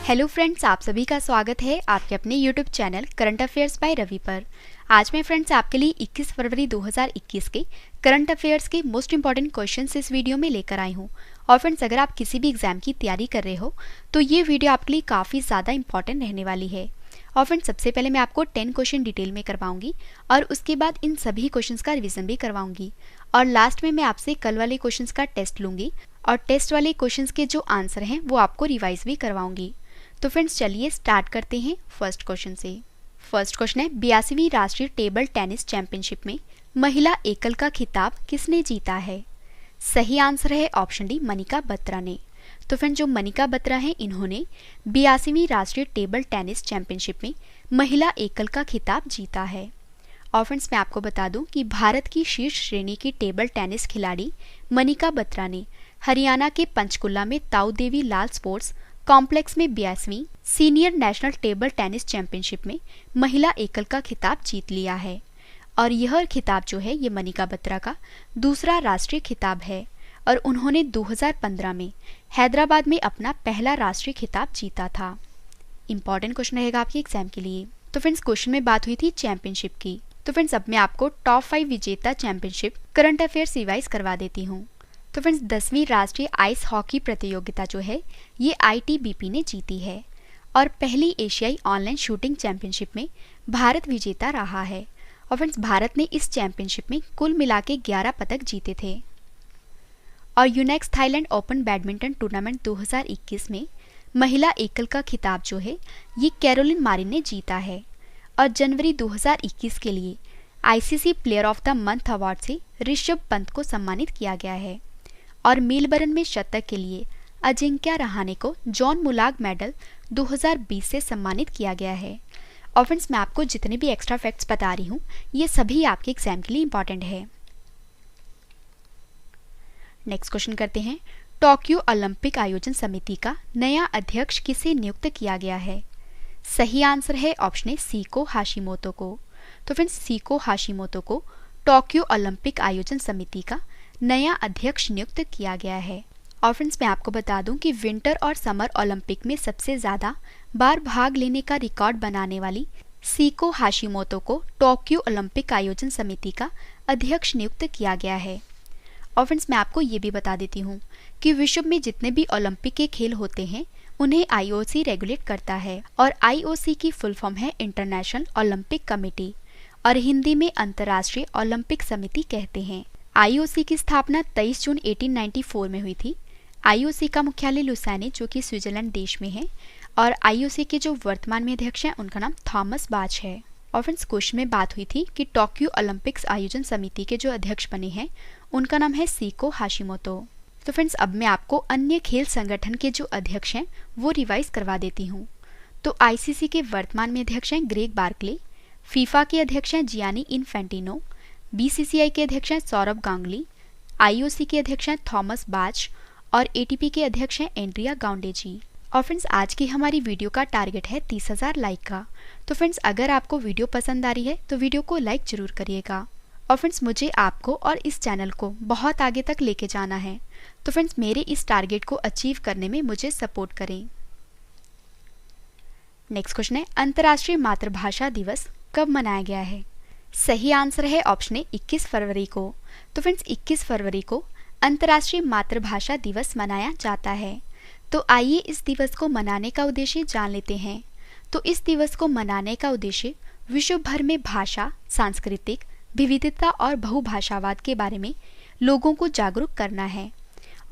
Hello friends, आप सभी का स्वागत है आपके अपने YouTube channel current affairs by Ravi पर। आज मैं फ्रेंड्स आपके लिए 21 फरवरी 2021 के करंट अफेयर्स के मोस्ट इंपॉर्टेंट क्वेश्चंस इस वीडियो में लेकर आई हूँ। और फ्रेंड्स, अगर आप किसी भी एग्जाम की तैयारी कर रहे हो तो ये वीडियो आपके लिए काफ़ी ज़्यादा इंपॉर्टेंट रहने वाली है। और फ्रेंड्स, सबसे पहले मैं आपको 10 क्वेश्चन डिटेल में करवाऊंगी और उसके बाद इन सभी क्वेश्चंस का रिवीजन भी करवाऊंगी। और लास्ट में मैं आपसे कल वाले क्वेश्चंस का टेस्ट लूंगी और टेस्ट वाले क्वेश्चंस के जो आंसर हैं वो आपको रिवाइज भी करवाऊंगी। तो फ्रेंड्स, चलिए स्टार्ट करते हैं फर्स्ट क्वेश्चन से। फर्स्ट क्वेश्चन है, 82वीं राष्ट्रीय टेबल टेनिस चैंपियनशिप में महिला एकल का खिताब किसने जीता है? सही आंसर है ऑप्शन डी, मनिका बत्रा ने। तो फ्रेंड्स, जो मनिका बत्रा हैं इन्होंने 82वीं राष्ट्रीय टेबल टेनिस चैंपियनशिप में महिला एकल का खिताब जीता है। और फ्रेंड्स, मैं आपको बता दूं कि भारत की शीर्ष श्रेणी की टेबल टेनिस खिलाड़ी मनिका बत्रा ने हरियाणा के पंचकुला में ताऊ देवी लाल स्पोर्ट्स कॉम्प्लेक्स में 82वीं senior national table tennis championship में महिला एकल का खिताब जीत लिया है। और यह खिताब जो है ये मनिका बत्रा का दूसरा राष्ट्रीय खिताब है और उन्होंने 2015 में हैदराबाद में अपना पहला राष्ट्रीय खिताब जीता था। इंपॉर्टेंट क्वेश्चन रहेगा आपके एग्जाम के लिए। तो फ्रेंड्स, क्वेश्चन में बात हुई थी चैंपियनशिप की। तो फ्रेंड्स, अब मैं आपको टॉप 5 विजेता चैंपियनशिप करंट अफेयर्स रिवाइज करवा देती हूँ। तो फ्रेंड्स, 10वीं राष्ट्रीय आइस हॉकी प्रतियोगिता जो है ये ITBP ने जीती है। और पहली एशियाई ऑनलाइन शूटिंग चैंपियनशिप में भारत विजेता रहा है। और फ्रेंड्स, भारत ने इस चैंपियनशिप में कुल मिला के 11 पदक जीते थे। और Unix Thailand open badminton tournament 2021 में महिला एकल का खिताब जो है ये कैरोलिन मारिन ने जीता है। और जनवरी 2021 के लिए ICC player of the month award से ऋषभ पंत को सम्मानित किया गया है। और मेलबर्न में शतक के लिए अजिंक्या रहाणे को जॉन मुलाग मेडल 2020 से सम्मानित किया गया है। और फ्रेंड्स, मैं आपको जितने भी एक्स्ट्रा फैक्ट्स बता रही हूँ ये सभी आपके एग्जाम के लिए इंपॉर्टेंट है। नेक्स्ट क्वेश्चन करते हैं, टोक्यो ओलंपिक आयोजन समिति का नया अध्यक्ष किसे नियुक्त किया गया है? सही आंसर है ऑप्शन ए, सीको हाशिमोतो को। तो फ्रेंड्स, सीको हाशिमोतो को टोक्यो ओलंपिक आयोजन समिति का नया अध्यक्ष नियुक्त किया गया है। और फ्रेंड्स, मैं आपको बता दूं कि विंटर और समर ओलंपिक में सबसे ज़्यादा बार भाग लेने का रिकॉर्ड बनाने वाली सीको हाशिमोतो को टोक्यो ओलंपिक आयोजन समिति का अध्यक्ष नियुक्त किया गया है। और फ्रेंड्स, मैं आपको ये भी बता देती हूँ कि विश्व में जितने भी ओलंपिक के खेल होते हैं उन्हें IOC रेगुलेट करता है। और IOC की फुल फॉर्म है इंटरनेशनल ओलंपिक कमेटी और हिंदी में अंतर्राष्ट्रीय ओलंपिक समिति कहते हैं। IOC की स्थापना 23 जून 1894 में हुई थी। IOC का मुख्यालय लुसाने जो कि स्विट्जरलैंड देश में है। और IOC के जो वर्तमान में अध्यक्ष हैं उनका नाम थॉमस बाच है। और फ्रेंड्स, क्वेश्चन में बात हुई थी कि टोक्यो ओलंपिक्स आयोजन समिति के जो अध्यक्ष बने हैं उनका नाम है सीको हाशिमोतो। तो फ्रेंड्स, अब मैं आपको अन्य खेल संगठन के जो अध्यक्ष हैं वो रिवाइज करवा देती हूँ। तो ICC के वर्तमान में अध्यक्ष हैं ग्रेग बार्कले, फीफा के अध्यक्ष हैं जियानी इन्फेंटिनो, BCCI के अध्यक्ष हैं सौरभ गांगुली, IOC के अध्यक्ष हैं थॉमस बाच और ATP के अध्यक्ष हैं एंड्रिया गाउंडेजी। और फ्रेंड्स, आज की हमारी वीडियो का टारगेट है 30,000 लाइक का। तो फ्रेंड्स, अगर आपको वीडियो पसंद आ रही है तो वीडियो को लाइक जरूर करिएगा। और फ्रेंड्स, मुझे आपको और इस चैनल को बहुत आगे तक लेके जाना है। तो फ्रेंड्स, मेरे इस टारगेट को अचीव करने में मुझे सपोर्ट करें। नेक्स्ट क्वेश्चन है, अंतर्राष्ट्रीय मातृभाषा दिवस कब मनाया गया है? सही आंसर है ऑप्शन ए, 21 फरवरी को। तो फ्रेंड्स, 21 फरवरी को अंतर्राष्ट्रीय मातृभाषा दिवस मनाया जाता है। तो आइए इस दिवस को मनाने का उद्देश्य जान लेते हैं। तो इस दिवस को मनाने का उद्देश्य विश्व भर में भाषा, सांस्कृतिक विविधता और बहुभाषावाद के बारे में लोगों को जागरूक करना है।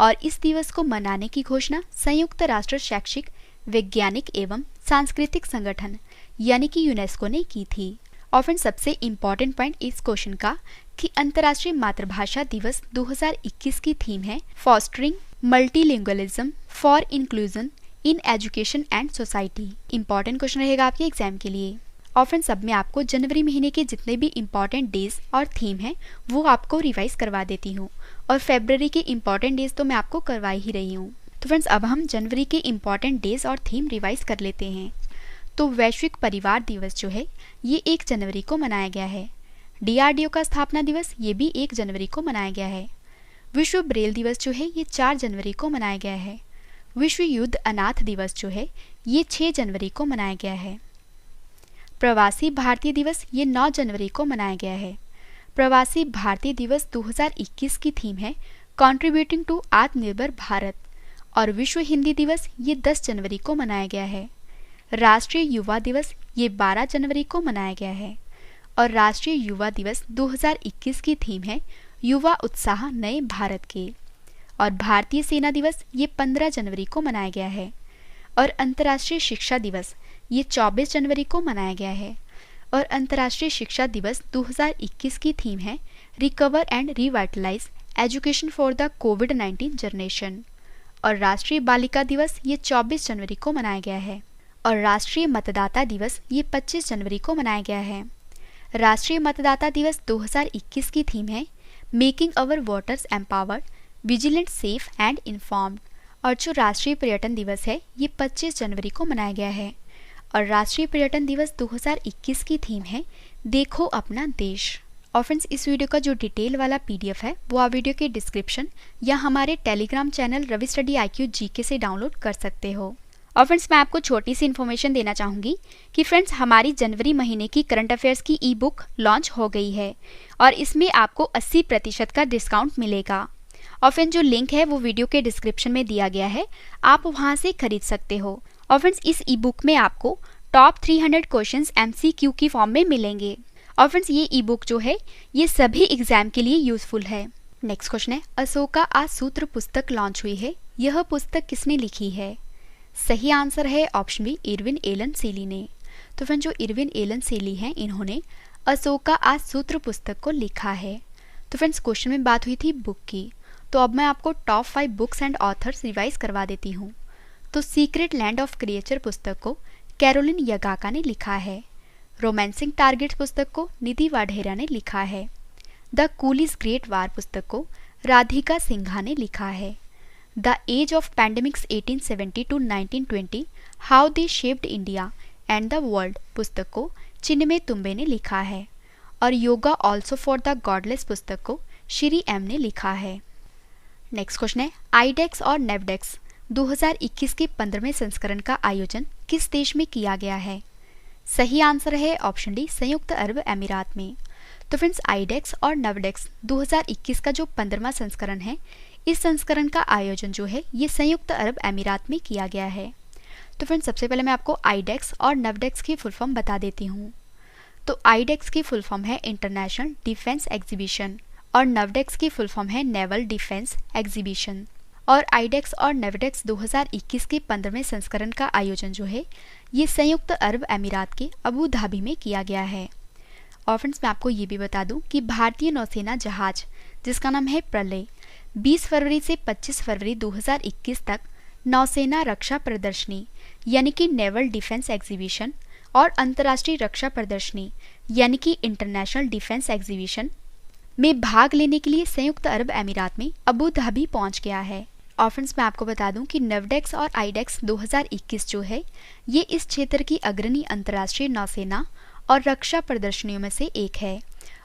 और इस दिवस को मनाने की घोषणा संयुक्त राष्ट्र शैक्षिक, वैज्ञानिक एवं सांस्कृतिक संगठन यानी कि यूनेस्को ने की थी। और फ्रेंड्स, सबसे इम्पॉर्टेंट पॉइंट इस क्वेश्चन का कि अंतर्राष्ट्रीय मातृभाषा दिवस 2021 की थीम है fostering multilingualism for inclusion in education and society. Important question रहेगा आपके एग्जाम के लिए। और फ्रेंड्स, अब मैं आपको जनवरी महीने के जितने भी इम्पॉर्टेंट डेज और थीम हैं वो आपको रिवाइज करवा देती हूँ। और फेब्रवरी के इम्पॉर्टेंट डेज तो मैं आपको करवा ही रही हूँ। तो फ्रेंड्स, अब हम जनवरी के इम्पॉर्टेंट डेज और थीम रिवाइज कर लेते हैं। तो वैश्विक परिवार दिवस जो है ये 1 जनवरी को मनाया गया है। DRDO का स्थापना दिवस ये भी 1 जनवरी को मनाया गया है। विश्व ब्रेल दिवस जो है ये 4 जनवरी को मनाया गया है। विश्व युद्ध अनाथ दिवस जो है ये 6 जनवरी को मनाया गया है। प्रवासी भारतीय दिवस ये 9 जनवरी को मनाया गया है। प्रवासी भारतीय दिवस 2021 की थीम है कंट्रीब्यूटिंग टू आत्मनिर्भर भारत और विश्व हिंदी दिवस ये 10 जनवरी को मनाया गया है। राष्ट्रीय युवा दिवस ये 12 जनवरी को मनाया गया है और राष्ट्रीय युवा दिवस 2021 की थीम है युवा उत्साह नए भारत के। और भारतीय सेना दिवस ये 15 जनवरी को मनाया गया है और अंतर्राष्ट्रीय शिक्षा दिवस ये 24 जनवरी को मनाया गया है और अंतर्राष्ट्रीय शिक्षा दिवस 2021 की थीम है recover and revitalise education for the covid generation. और राष्ट्रीय बालिका दिवस ये 24 जनवरी को मनाया गया है और राष्ट्रीय मतदाता दिवस ये 25 जनवरी को मनाया गया है। राष्ट्रीय मतदाता दिवस 2021 की थीम है making our voters empowered vigilant safe and informed. और जो राष्ट्रीय पर्यटन दिवस है ये 25 जनवरी को मनाया गया है और राष्ट्रीय पर्यटन दिवस 2021 की थीम है देखो अपना देश। और फ्रेंड्स इस वीडियो का जो डिटेल वाला पीडीएफ है वो आप वीडियो के डिस्क्रिप्शन या हमारे Telegram channel Ravi study IQ GK से डाउनलोड कर सकते हो। और फ्रेंड्स मैं आपको छोटी सी इन्फॉर्मेशन देना चाहूँगी कि फ्रेंड्स हमारी जनवरी महीने की करंट अफेयर्स की ई बुक लॉन्च हो गई है और इसमें आपको 80% का डिस्काउंट मिलेगा। और फ्रेंड्स जो लिंक है वो वीडियो के डिस्क्रिप्शन में दिया गया है, आप वहाँ से खरीद सकते हो। और फ्रेंड्स इस ई बुक में आपको टॉप 300 क्वेश्चंस MCQ की फॉर्म में मिलेंगे। और फ्रेंड्स ये ई बुक जो है ये सभी एग्जाम के लिए यूजफुल है। नेक्स्ट क्वेश्चन है अशोका आ सूत्र पुस्तक लॉन्च हुई है, यह पुस्तक किसने लिखी है? सही आंसर है ऑप्शन बी इरविन एलन सेली ने। तो फ्रेंड्स जो इरविन एलन सेली हैं इन्होंने अशोका आ सूत्र पुस्तक को लिखा है। तो फ्रेंड्स क्वेश्चन में बात हुई थी बुक की, तो अब मैं आपको top 5 books and authors revise करवा देती हूँ। तो सीक्रेट लैंड ऑफ क्रिएचर पुस्तक को कैरोलिन यगाका ने लिखा है। रोमांसिंग टारगेट्स पुस्तक को निधि वाढेरा ने लिखा है। द कूलीज ग्रेट वार पुस्तक को राधिका सिन्हा ने लिखा है। The age of pandemics 1870 to 1920 how they shaped India and the world पुस्तक को चिन्मय तुम्बे ने लिखा है। और yoga also for the godless पुस्तक को श्री M ने लिखा है। नेक्स्ट क्वेश्चन है आईडेक्स और नेवडेक्स 2021 के 15वें संस्करण का आयोजन किस देश में किया गया है? सही आंसर है ऑप्शन डी संयुक्त अरब अमीरात में। तो फ्रेंड्स आईडेक्स और नेवडेक्स 2021 का जो 15वां संस्करण है इस संस्करण का आयोजन जो है ये संयुक्त अरब अमीरात में किया गया है। तो फ्रेंड्स सबसे पहले मैं आपको आईडेक्स और नेवडेक्स की फुल फॉर्म बता देती हूँ। तो आईडेक्स की फुल फॉर्म है इंटरनेशनल डिफेंस एग्जीबिशन और नेवडेक्स की फुल फॉर्म है नेवल डिफेंस एग्जीबिशन। और आईडेक्स और नेवडेक्स 2021 के 15वें संस्करण का आयोजन जो है ये संयुक्त अरब अमीरात के अबू धाबी में किया गया है। और फ्रेंड्स मैं आपको ये भी बता दूं कि भारतीय नौसेना जहाज जिसका नाम है प्रलय 20 फरवरी से 25 फरवरी 2021 तक नौसेना रक्षा प्रदर्शनी यानी कि नेवल डिफेंस एग्जीबिशन और अंतर्राष्ट्रीय रक्षा प्रदर्शनी यानी कि इंटरनेशनल डिफेंस एग्जीबिशन में भाग लेने के लिए संयुक्त अरब अमीरात में अबू धाबी पहुंच गया है। और फ्रेंड्स मैं आपको बता दूं कि नेवडेक्स और आईडेक्स 2021 जो है ये इस क्षेत्र की अग्रणी अंतर्राष्ट्रीय नौसेना और रक्षा प्रदर्शनियों में से एक है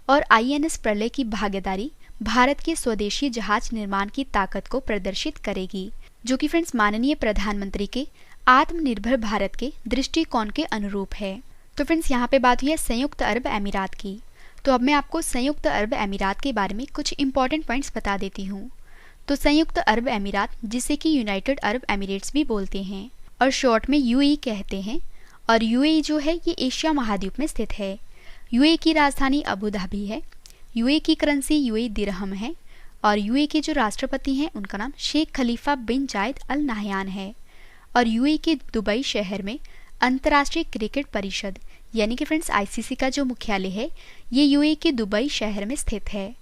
और INS प्रलय की भागीदारी भारत के स्वदेशी जहाज निर्माण की ताकत को प्रदर्शित करेगी, जो कि फ्रेंड्स माननीय प्रधानमंत्री के आत्मनिर्भर भारत के दृष्टिकोण के अनुरूप है। तो फ्रेंड्स यहाँ पे बात हुई है संयुक्त अरब अमीरात की। तो अब मैं आपको संयुक्त अरब अमीरात के बारे में कुछ इंपॉर्टेंट पॉइंट्स बता देती हूँ। तो संयुक्त अरब अमीरात जिसे कि यूनाइटेड अरब एमिरेट्स भी बोलते हैं और शॉर्ट में UAE कहते हैं और UAE जो है ये एशिया महाद्वीप में स्थित है। UAE की राजधानी अबू धाबी है। UAE की करेंसी UAE दिरहम है और UAE के जो राष्ट्रपति हैं उनका नाम शेख खलीफा बिन जायद अल नाहयान है। और UAE के दुबई शहर में अंतर्राष्ट्रीय क्रिकेट परिषद यानी कि फ्रेंड्स ICC का जो मुख्यालय है ये UAE के दुबई शहर में स्थित है।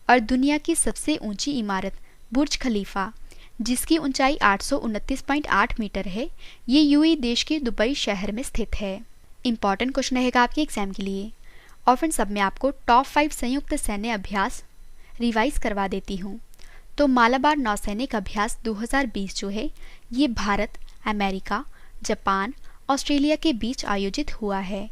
और दुनिया की सबसे ऊंची इमारत बुर्ज खलीफा जिसकी ऊंचाई 829.8 मीटर है ये UAE देश के दुबई शहर में स्थित है। इंपॉर्टेंट क्वेश्चन रहेगा आपके एग्जाम के लिए। और फ्रेंड्स अब मैं आपको टॉप 5 संयुक्त सैन्य अभ्यास रिवाइज करवा देती हूँ। तो मालाबार नौसैनिक अभ्यास 2020 जो है ये भारत, अमेरिका, जापान, ऑस्ट्रेलिया के बीच आयोजित हुआ है।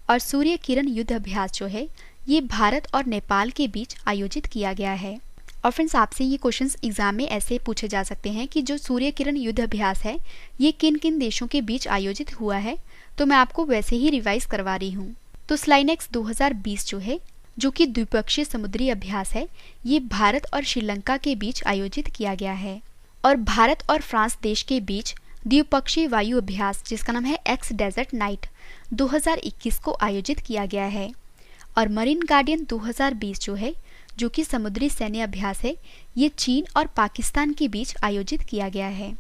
और सूर्य किरण युद्ध अभ्यास जो है ये भारत और नेपाल के बीच आयोजित किया गया है। और फ्रेंड्स आपसे ये क्वेश्चंस एग्जाम में ऐसे पूछे जा सकते हैं कि जो सूर्य किरण युद्ध अभ्यास है ये किन किन देशों के बीच आयोजित हुआ है, तो मैं आपको वैसे ही रिवाइज करवा रही हूँ। तो स्लाइनेक्स 2020 जो है, जो कि द्विपक्षीय समुद्री अभ्यास है, ये भारत और श्रीलंका के बीच आयोजित किया गया है। और भारत और फ्रांस देश के बीच द्विपक्षीय वायु अभ्यास जिसका नाम है एक्स डेजर्ट नाइट 2021 को आयोजित किया गया है। और मरीन गार्डियन 2020 जो है, जो कि समुद्री सैन्य अभ्यास है, ये चीन और पाकिस्तान के बीच आयोजित किया गया है।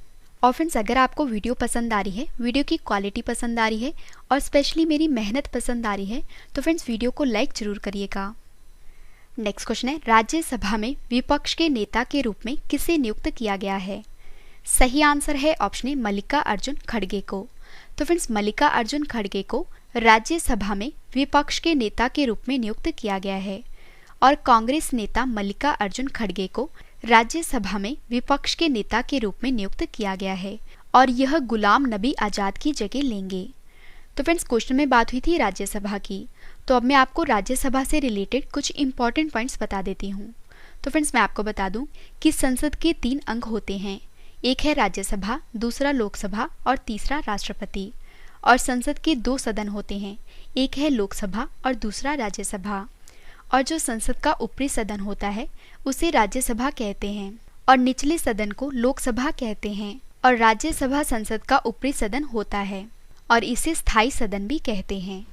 और फ्रेंड्स अगर आपको वीडियो पसंद आ रही है, वीडियो की क्वालिटी पसंद आ रही है और स्पेशली मेरी मेहनत पसंद आ रही है, तो फ्रेंड्स वीडियो को लाइक जरूर करिएगा। नेक्स्ट क्वेश्चन है, राज्यसभा में विपक्ष के नेता के रूप में किसे नियुक्त किया गया है? सही आंसर है ऑप्शन ए मल्लिकार्जुन खड़गे को। तो फ्रेंड्स मल्लिकार्जुन खड़गे को राज्यसभा में विपक्ष के नेता के रूप में नियुक्त किया गया है। और कांग्रेस नेता मल्लिकार्जुन खड़गे को राज्यसभा में विपक्ष के नेता के रूप में नियुक्त किया गया है और यह गुलाम नबी आजाद की जगह लेंगे। तो फ्रेंड्स क्वेश्चन में बात हुई थी राज्यसभा की, तो अब मैं आपको राज्यसभा से रिलेटेड कुछ इंपॉर्टेंट पॉइंट्स बता देती हूँ। तो फ्रेंड्स मैं आपको बता दूं कि संसद के 3 अंग होते हैं, एक है राज्यसभा, दूसरा लोकसभा और तीसरा राष्ट्रपति। और संसद के 2 सदन होते हैं, एक है लोकसभा और दूसरा राज्यसभा। और जो संसद का ऊपरी सदन होता है उसे राज्यसभा कहते हैं और निचले सदन को लोकसभा कहते हैं। और राज्यसभा संसद का ऊपरी सदन होता है और इसे स्थायी सदन भी कहते हैं।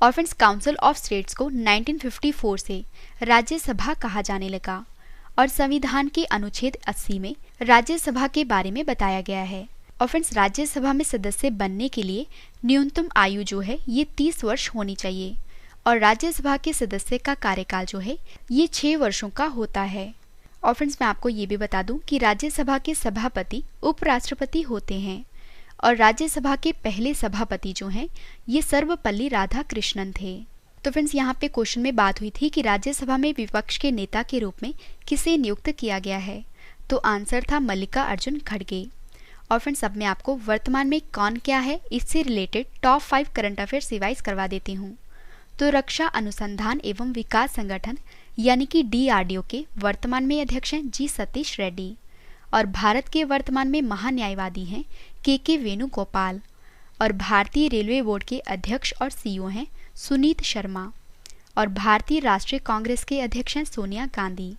और फ्रेंड्स काउंसिल ऑफ स्टेट्स को 1954 से राज्यसभा कहा जाने लगा और संविधान के अनुच्छेद 80 में राज्यसभा के बारे में बताया गया है। और फ्रेंड्स राज्यसभा में सदस्य बनने के लिए न्यूनतम आयु जो है ये 30 वर्ष होनी चाहिए और राज्यसभा के सदस्य का कार्यकाल जो है ये 6 वर्षों का होता है। और फ्रेंड्स मैं आपको ये भी बता दूं कि राज्यसभा के सभापति उपराष्ट्रपति होते हैं और राज्यसभा के पहले सभापति जो हैं ये सर्वपल्ली राधाकृष्णन थे। तो फ्रेंड्स यहाँ पे क्वेश्चन में बात हुई थी कि राज्यसभा में विपक्ष के नेता के रूप में किसे नियुक्त किया गया है, तो आंसर था मल्लिकार्जुन खड़गे। और फ्रेंड्स अब मैं आपको वर्तमान में कौन क्या है इससे related top 5 current affairs revise करवा देती हूँ। तो रक्षा अनुसंधान एवं विकास संगठन यानी कि DRDO के वर्तमान में अध्यक्ष हैं जी सतीश रेड्डी और भारत के वर्तमान में महान्यायवादी हैं के वेणुगोपाल और भारतीय रेलवे बोर्ड के अध्यक्ष और CEO हैं सुनीत शर्मा और भारतीय राष्ट्रीय कांग्रेस के अध्यक्ष हैं सोनिया गांधी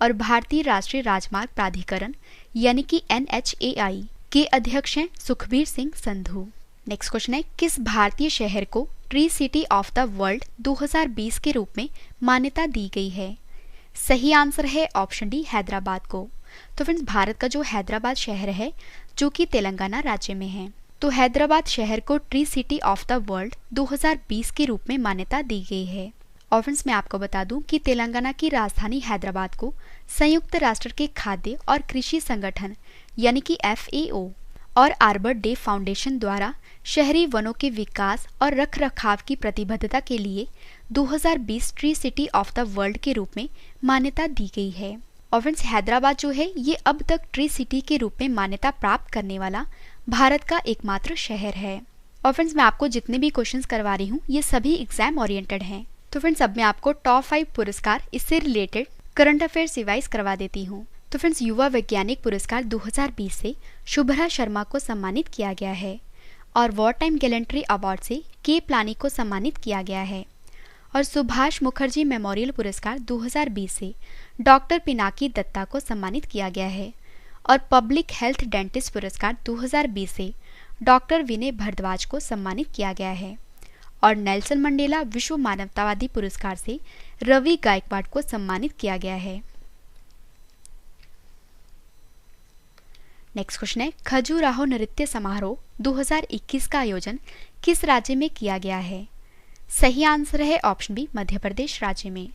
और भारतीय राष्ट्रीय राजमार्ग प्राधिकरण यानी कि NHAI के अध्यक्ष हैं सुखबीर सिंह संधू। नेक्स्ट क्वेश्चन है, किस भारतीय शहर को tree city of the world 2020 के रूप में मान्यता दी गई है? सही आंसर है ऑप्शन डी हैदराबाद को। तो फ्रेंड्स भारत का जो हैदराबाद शहर है जो कि तेलंगाना राज्य में है, तो हैदराबाद शहर को tree city of the world 2020 के रूप में मान्यता दी गई है। और फ्रेंड्स मैं आपको बता दूं कि तेलंगाना की राजधानी हैदराबाद को संयुक्त राष्ट्र के खाद्य और कृषि संगठन यानी कि FAO और आर्बर डे फाउंडेशन द्वारा शहरी वनों के विकास और रखरखाव की प्रतिबद्धता के लिए 2020 tree city of the world के रूप में मान्यता दी गई है। और फ्रेंड्स हैदराबाद जो है ये अब तक ट्री सिटी के रूप में मान्यता प्राप्त करने वाला भारत का एकमात्र शहर है। और फ्रेंड्स मैं आपको जितने भी क्वेश्चंस करवा रही हूँ ये सभी एग्जाम ओरिएंटेड हैं। तो फ्रेंड्स अब मैं आपको टॉप 5 पुरस्कार इससे रिलेटेड करंट अफेयर्स रिवाइज करवा देती हूँ। तो फ्रेंड्स युवा वैज्ञानिक पुरस्कार 2020 से शुभ्रा शर्मा को सम्मानित किया गया है और वॉर टाइम गैलेंट्री अवार्ड से के प्लानी को सम्मानित किया गया है। और सुभाष मुखर्जी मेमोरियल पुरस्कार 2020 से डॉक्टर पिनाकी दत्ता को सम्मानित किया गया है और पब्लिक हेल्थ डेंटिस्ट पुरस्कार 2020 से डॉक्टर विनय भारद्वाज को सम्मानित किया गया है। और नेल्सन मंडेला विश्व मानवतावादी पुरस्कार से रवि गायकवाड़ को सम्मानित किया गया है। नेक्स्ट क्वेश्चन है, खजुराहो नृत्य समारोह 2021 का आयोजन किस राज्य में किया गया है? सही आंसर है ऑप्शन बी मध्य प्रदेश राज्य में।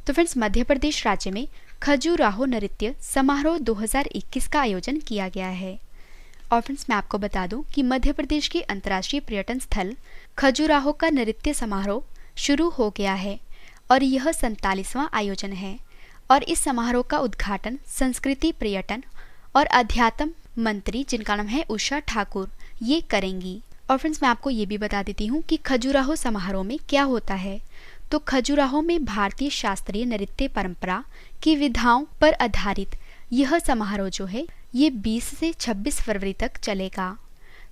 तो फ्रेंड्स मध्य प्रदेश राज्य में खजुराहो नृत्य समारोह 2021 का आयोजन किया गया है। और फ्रेंड्स मैं आपको बता दूं कि मध्य प्रदेश के अंतर्राष्ट्रीय पर्यटन स्थल खजुराहो का नृत्य समारोह शुरू हो गया है और यह 47वां आयोजन है और इस समारोह का उद्घाटन संस्कृति पर्यटन और अध्यात्म मंत्री जिनका नाम है उषा ठाकुर ये करेंगी। और फ्रेंड्स मैं आपको ये भी बता देती हूँ कि खजुराहो समारोह में क्या होता है। तो खजुराहो में भारतीय शास्त्रीय नृत्य परंपरा की विधाओं पर आधारित यह समारोह जो है ये 20 से 26 फरवरी तक चलेगा।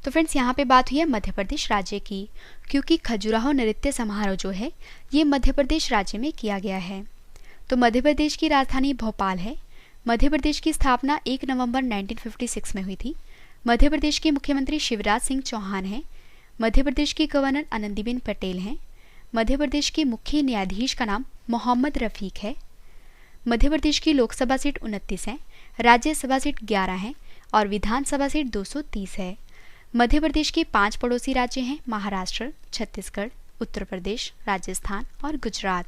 तो फ्रेंड्स यहाँ पे बात हुई है मध्य प्रदेश राज्य की, क्योंकि खजुराहो नृत्य समारोह जो है ये मध्य प्रदेश राज्य में किया गया है। तो मध्य प्रदेश की राजधानी भोपाल है। मध्य प्रदेश की स्थापना 1 नवंबर 1956 में हुई थी। मध्य प्रदेश के मुख्यमंत्री शिवराज सिंह चौहान हैं। मध्य प्रदेश की गवर्नर आनंदीबेन पटेल हैं। मध्य प्रदेश के मुख्य न्यायाधीश का नाम मोहम्मद रफीक है। मध्य प्रदेश की लोकसभा सीट 29 है, राज्यसभा सीट 11 है और विधानसभा सीट 230 है। मध्य प्रदेश के 5 पड़ोसी राज्य हैं महाराष्ट्र, छत्तीसगढ़, उत्तर प्रदेश, राजस्थान और गुजरात।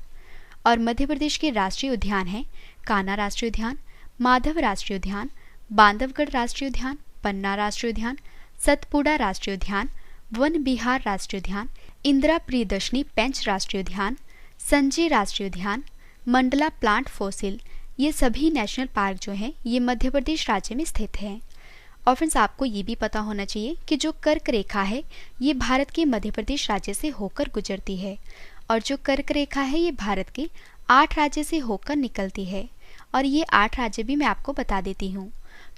और मध्य प्रदेश के राष्ट्रीय उद्यान हैं कान्हा राष्ट्रीय उद्यान, माधव राष्ट्रीय उद्यान, बांधवगढ़ राष्ट्रीय उद्यान, पन्ना राष्ट्रीय उद्यान, सतपुड़ा राष्ट्रीय उद्यान, वन विहार राष्ट्रीय उद्यान, इंदिरा प्रियदर्शनी पेंच राष्ट्रीय उद्यान, संजय राष्ट्रीय उद्यान, मंडला प्लांट फॉसिल, ये सभी नेशनल पार्क जो हैं ये मध्य प्रदेश राज्य में स्थित हैं। और फ्रेंड्स आपको ये भी पता होना चाहिए कि जो कर्क रेखा है ये भारत के मध्य प्रदेश राज्य से होकर गुजरती है और जो कर्क रेखा है ये भारत के 8 राज्य से होकर निकलती है। और ये 8 राज्य भी मैं आपको बता देती हूँ।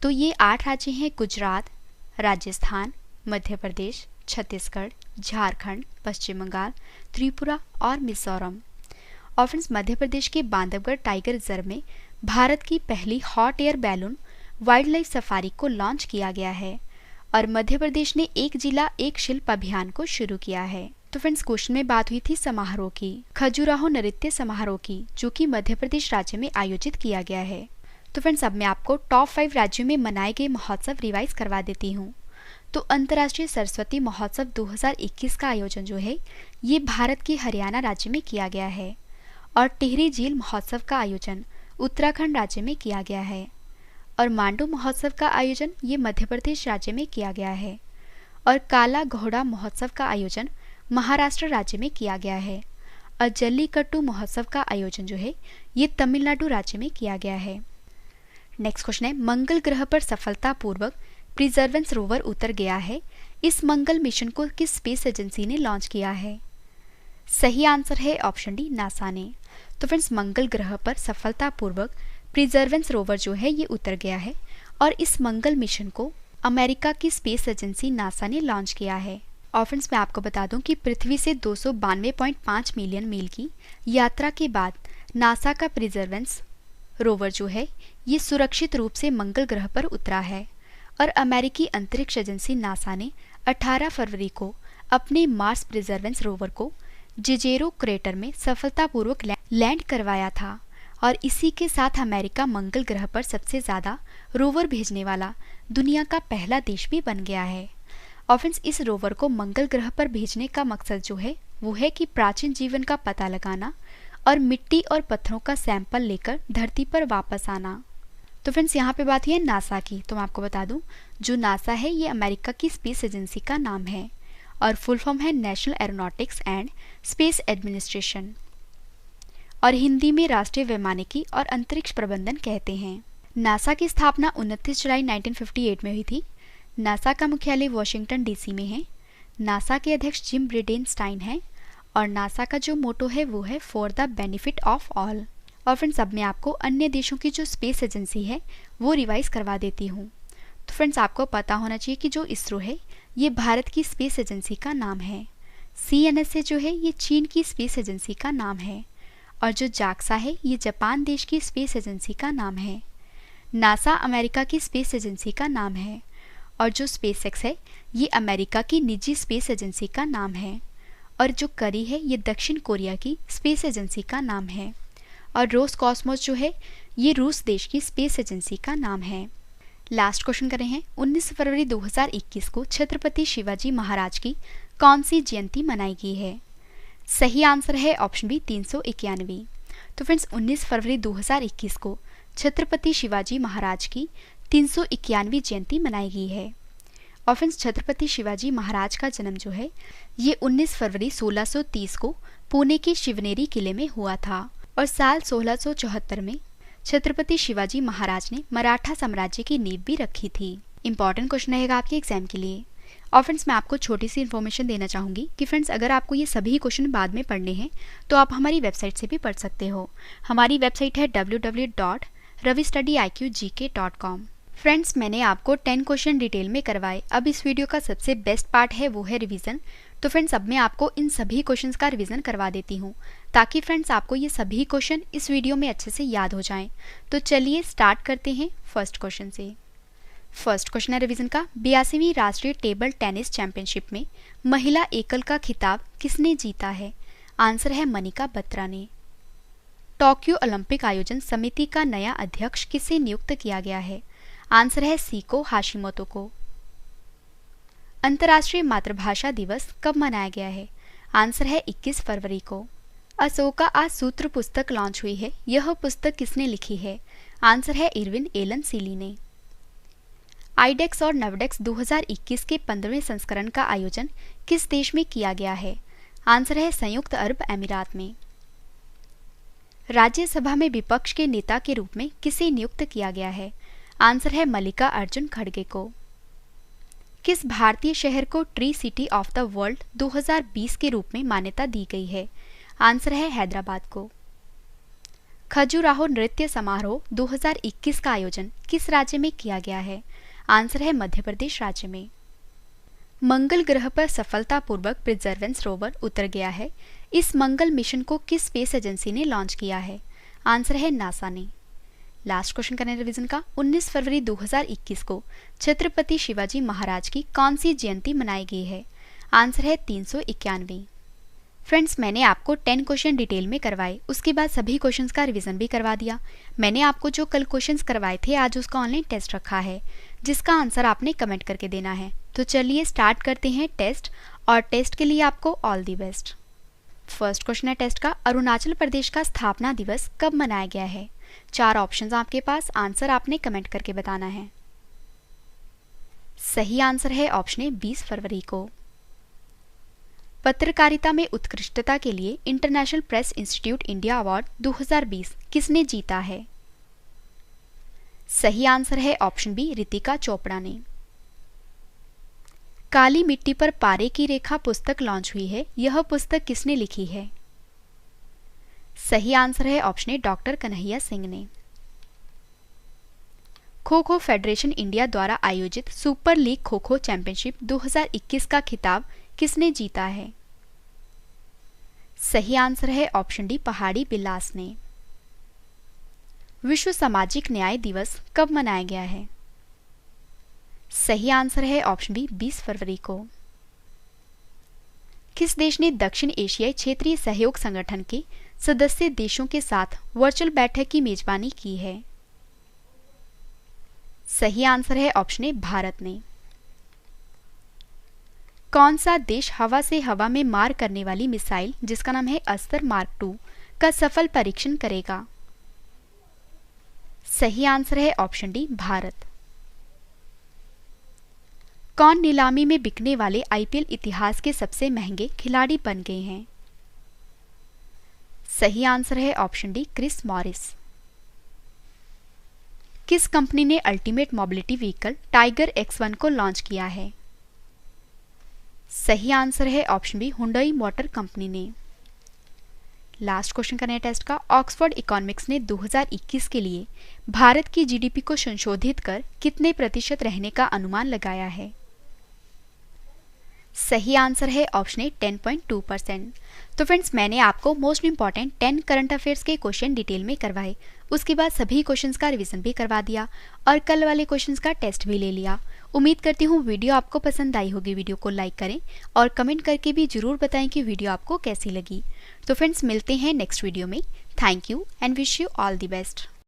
तो ये 8 राज्य हैं गुजरात, राजस्थान, मध्य प्रदेश, छत्तीसगढ़, झारखंड, पश्चिम बंगाल, त्रिपुरा और मिजोरम। और फ्रेंड्स मध्य प्रदेश के बांधवगढ़ टाइगर रिजर्व में भारत की पहली hot air balloon wild life safari को लॉन्च किया गया है और मध्य प्रदेश ने एक जिला एक शिल्प अभियान को शुरू किया है। तो फ्रेंड्स क्वेश्चन में बात हुई थी समारोह की, खजुराहो नृत्य समारोह की, जो कि मध्य प्रदेश राज्य में आयोजित किया गया है। तो फ्रेंड्स अब मैं आपको टॉप 5 राज्यों में मनाए गए महोत्सव रिवाइज करवा देती हूँ। तो अंतर्राष्ट्रीय सरस्वती महोत्सव 2021 का आयोजन जो है ये भारत के हरियाणा राज्य में किया गया है और टिहरी झील महोत्सव का आयोजन उत्तराखंड राज्य में किया गया है और मांडू महोत्सव का आयोजन ये मध्य प्रदेश राज्य में किया गया है और काला घोड़ा महोत्सव का आयोजन महाराष्ट्र राज्य में किया गया है और जल्लीकट्टू महोत्सव का आयोजन जो है ये तमिलनाडु राज्य में किया गया है। नेक्स्ट क्वेश्चन है, मंगल ग्रह पर सफलतापूर्वक परसेवरेंस रोवर उतर गया है। इस मंगल मिशन को किस स्पेस एजेंसी ने लॉन्च किया है? सही आंसर है ऑप्शन डी, नासा ने। तो फ्रेंड्स मंगल ग्रह पर सफलतापूर्वक परसेवरेंस रोवर जो है ये उतर गया है और इस मंगल मिशन को अमेरिका की स्पेस एजेंसी नासा ने लॉन्च किया है। और फ्रेंड्स मैं आपको बता दूं कि पृथ्वी से 292.5 मिलियन मील की यात्रा के बाद नासा का परसेवरेंस रोवर जो है ये सुरक्षित रूप से मंगल ग्रह पर उतरा है और अमेरिकी अंतरिक्ष एजेंसी नासा ने 18 फरवरी को अपने मार्स परसेवरेंस रोवर को जिजेरो क्रेटर में सफलतापूर्वक लैंड करवाया था और इसी के साथ अमेरिका मंगल ग्रह पर सबसे ज़्यादा रोवर भेजने वाला दुनिया का पहला देश भी बन गया है। और फ्रेंड्स इस रोवर को मंगल ग्रह पर भेजने का मकसद जो है वो है कि प्राचीन जीवन का पता लगाना और मिट्टी और पत्थरों का सैंपल लेकर धरती पर वापस आना। तो फ्रेंड्स यहाँ पे बात है नासा की। तो मैं आपको बता दूं जो नासा है ये अमेरिका की स्पेस एजेंसी का नाम है और फुल फॉर्म है national aeronautics and space administration और हिंदी में राष्ट्रीय वैमानिकी और अंतरिक्ष प्रबंधन कहते हैं। नासा की स्थापना 29 जुलाई 1958 में हुई थी। नासा का मुख्यालय वॉशिंगटन डीसी में है। नासा के अध्यक्ष जिम ब्रिडेनस्टाइन हैं और नासा का जो मोटो है वो है for the benefit of all. और फ्रेंड्स अब मैं आपको अन्य देशों की जो स्पेस एजेंसी है वो रिवाइज करवा देती हूँ। तो फ्रेंड्स आपको पता होना चाहिए कि जो इसरो है ये भारत की स्पेस एजेंसी का नाम है। CNSA जो है ये चीन की स्पेस एजेंसी का नाम है और जो JAXA है ये जापान देश की स्पेस एजेंसी का नाम है। नासा अमेरिका की स्पेस एजेंसी का नाम है और जो SpaceX है ये अमेरिका की निजी स्पेस एजेंसी का नाम है और जो करी है ये दक्षिण कोरिया की स्पेस एजेंसी का नाम है और रोसकॉस्मोस जो है ये रूस देश की स्पेस एजेंसी का नाम है। लास्ट क्वेश्चन कर रहे हैं, 19 फरवरी 2021 को छत्रपति शिवाजी महाराज की कौन सी जयंती मनाई गई है? सही आंसर है ऑप्शन बी, 391। तो फ्रेंड्स 19 फरवरी 2021 को छत्रपति शिवाजी महाराज की 391वीं जयंती मनाई गई है। और फ्रेंड्स छत्रपति शिवाजी महाराज का जन्म जो है ये 19 फरवरी 1630 को पुणे के शिवनेरी किले में हुआ था और साल 1674 में छत्रपति शिवाजी महाराज ने मराठा साम्राज्य की नींव भी रखी थी। इंपॉर्टेंट क्वेश्चन रहेगा आपके एग्जाम के लिए। और फ्रेंड्स मैं आपको छोटी सी इन्फॉर्मेशन देना चाहूँगी कि फ्रेंड्स अगर आपको ये सभी क्वेश्चन बाद में पढ़ने हैं तो आप हमारी वेबसाइट से भी पढ़ सकते हो। हमारी वेबसाइट है www.ravistudyIQGK.com। फ्रेंड्स मैंने आपको 10 क्वेश्चन डिटेल में करवाए। अब इस वीडियो का सबसे बेस्ट पार्ट है वो है रिवीजन। तो फ्रेंड्स अब मैं आपको इन सभी क्वेश्चंस का रिवीजन करवा देती हूँ ताकि फ्रेंड्स आपको ये सभी क्वेश्चन इस वीडियो में अच्छे से याद हो जाएं। तो चलिए स्टार्ट करते हैं फर्स्ट क्वेश्चन से। फर्स्ट क्वेश्चन है रिवीजन का, 82वीं राष्ट्रीय टेबल टेनिस चैंपियनशिप में महिला एकल का खिताब किसने जीता है? आंसर है मनिका बत्रा ने। टोक्यो ओलंपिक आयोजन समिति का नया अध्यक्ष किसे नियुक्त किया गया है? आंसर है सीको हाशिमोतो को। अंतर्राष्ट्रीय मातृभाषा दिवस कब मनाया गया है? आंसर है 21 फरवरी को। अशोका आ सूत्र पुस्तक लॉन्च हुई है, यह पुस्तक किसने लिखी है? आंसर है इरविन एलन सीली ने। आईडेक्स और नवडेक्स 2021 के 15वें संस्करण का आयोजन किस देश में किया गया है? आंसर है संयुक्त अरब अमीरात में। राज्यसभा में विपक्ष के नेता के रूप में किसे नियुक्त किया गया है? आंसर है मल्लिका अर्जुन खड़गे को। किस भारतीय शहर को tree city of the world 2020 के रूप में मान्यता दी गई है? आंसर है हैदराबाद को। खजुराहो नृत्य समारोह 2021 का आयोजन किस राज्य में किया गया है? आंसर है मध्य प्रदेश राज्य में। मंगल ग्रह पर सफलतापूर्वक परसेवरेंस रोवर उतर गया है। इस मंगल मिशन को किस स्पेस एजेंसी ने लॉन्च किया है? आंसर है नासा ने। लास्ट क्वेश्चन करने रिवीजन का, 19 फरवरी 2021 को छत्रपति शिवाजी महाराज की कौन सी जयंती मनाई गई है? आंसर है 391। फ्रेंड्स मैंने आपको 10 क्वेश्चन डिटेल में करवाए, उसके बाद सभी क्वेश्चंस का रिवीजन भी करवा दिया। मैंने आपको जो कल क्वेश्चंस करवाए थे आज उसका ऑनलाइन टेस्ट रखा है जिसका आंसर आपने कमेंट करके देना है। तो चलिए स्टार्ट करते हैं टेस्ट, और टेस्ट के लिए आपको all the best. First question है टेस्ट का, अरुणाचल प्रदेश का स्थापना दिवस कब मनाया गया है? 4 ऑप्शंस आपके पास, आंसर आपने कमेंट करके बताना है। सही आंसर है ऑप्शन ए 20 फरवरी को। पत्रकारिता में उत्कृष्टता के लिए international press institute India award 2020 किसने जीता है? सही आंसर है ऑप्शन बी रितिका चोपड़ा ने। काली मिट्टी पर पारे की रेखा पुस्तक लॉन्च हुई है, यह पुस्तक किसने लिखी है? सही आंसर है option A doctor Kanhaiya Singh ने। खो खो फेडरेशन इंडिया द्वारा आयोजित super league kho kho championship 2021 का खिताब किसने जीता है? सही आंसर है ऑप्शन डी पहाड़ी बिलास ने। विश्व सामाजिक न्याय दिवस कब मनाया गया है? सही आंसर है ऑप्शन बी 20 फरवरी को। किस देश ने दक्षिण एशियाई क्षेत्रीय सहयोग संगठन के सदस्य देशों के साथ वर्चुअल बैठक की मेजबानी की है? सही आंसर है ऑप्शन ए भारत ने। कौन सा देश हवा से हवा में मार करने वाली मिसाइल जिसका नाम है अस्त्र मार्क 2 का सफल परीक्षण करेगा? सही आंसर है ऑप्शन डी भारत। कौन नीलामी में बिकने वाले आईपीएल इतिहास के सबसे महंगे खिलाड़ी बन गए हैं? सही आंसर है ऑप्शन डी क्रिस मॉरिस। किस कंपनी ने ultimate mobility vehicle tiger X1 को लॉन्च किया है? सही आंसर है option B Hyundai motor company ने। लास्ट क्वेश्चन करने हैं टेस्ट का, ऑक्सफोर्ड इकोनॉमिक्स ने 2021 के लिए भारत की जीडीपी को संशोधित कर कितने प्रतिशत रहने का अनुमान लगाया है? सही आंसर है ऑप्शन ए 10.2%। तो फ्रेंड्स मैंने आपको मोस्ट इंपॉर्टेंट 10 करंट अफेयर्स के क्वेश्चन डिटेल में करवाए, उसके बाद सभी क्वेश्चंस का रिवीजन भी करवा दिया और कल वाले क्वेश्चंस का टेस्ट भी ले लिया। उम्मीद करती हूँ वीडियो आपको पसंद आई होगी। वीडियो को लाइक करें और कमेंट करके भी जरूर बताएं कि वीडियो आपको कैसी लगी। तो फ्रेंड्स मिलते हैं नेक्स्ट वीडियो में। Thank you and wish you all the best.